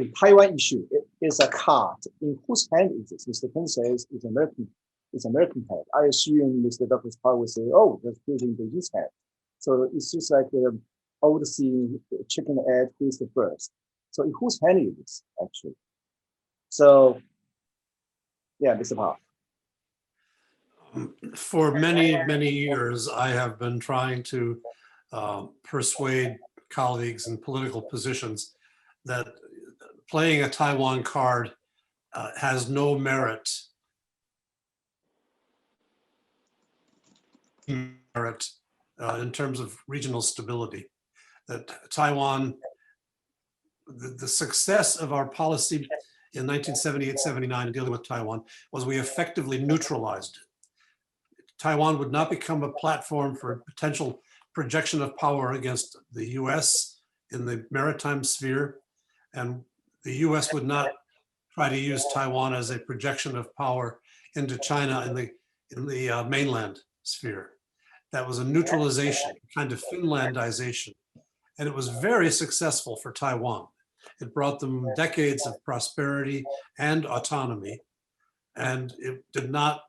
okay, Taiwan issue is a card. In whose hand is this? Mr. Teng says it's American hand. I assume Mr. Douglas Paal will say, oh, that's in Beijing's hand. So it's just like the old scene, chicken and egg, who's the first? So in whose hand is this, actually? So, yeah, Mr. Paal. For many, many years, I have been trying to persuade colleagues in political positions that playing a Taiwan card has no merit in terms of regional stability. That Taiwan, the success of our policy in 1978-79 in dealing with Taiwan was we effectively neutralized it. Taiwan would not become a platform for potential projection of power against the US in the maritime sphere, and the US would not try to use Taiwan as a projection of power into China in the mainland sphere. That was a neutralization, kind of Finlandization, and it was very successful for Taiwan. It brought them decades of prosperity and autonomy, and it did not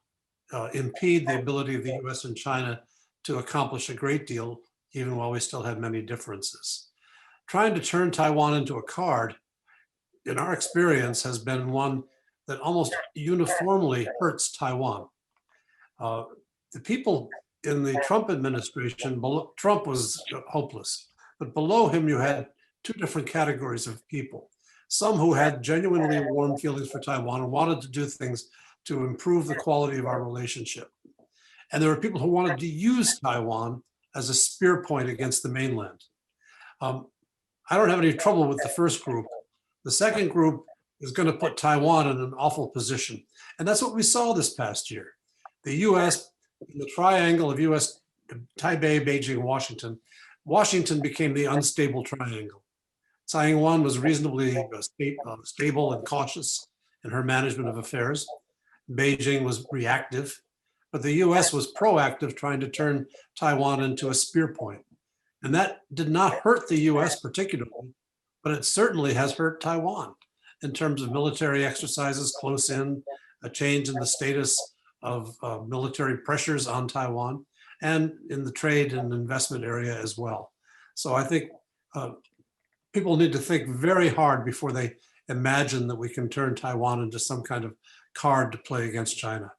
impede the ability of the US and China to accomplish a great deal, even while we still had many differences. Trying to turn Taiwan into a card, in our experience, has been one that almost uniformly hurts Taiwan. The people in the Trump administration, Trump was hopeless, but below him you had two different categories of people. Some who had genuinely warm feelings for Taiwan and wanted to do things to improve the quality of our relationship. And there were people who wanted to use Taiwan as a spear point against the mainland. I don't have any trouble with the first group. The second group is going to put Taiwan in an awful position. And that's what we saw this past year. The US, in the triangle of US, Taipei, Beijing, Washington, Washington became the unstable triangle. Tsai Ing-wen was reasonably stable and cautious in her management of affairs. Beijing was reactive, but the US was proactive, trying to turn Taiwan into a spear point. And that did not hurt the US particularly, but it certainly has hurt Taiwan in terms of military exercises close in, a change in the status of military pressures on Taiwan, and in the trade and investment area as well. So I think people need to think very hard before they imagine that we can turn Taiwan into some kind of card to play against China.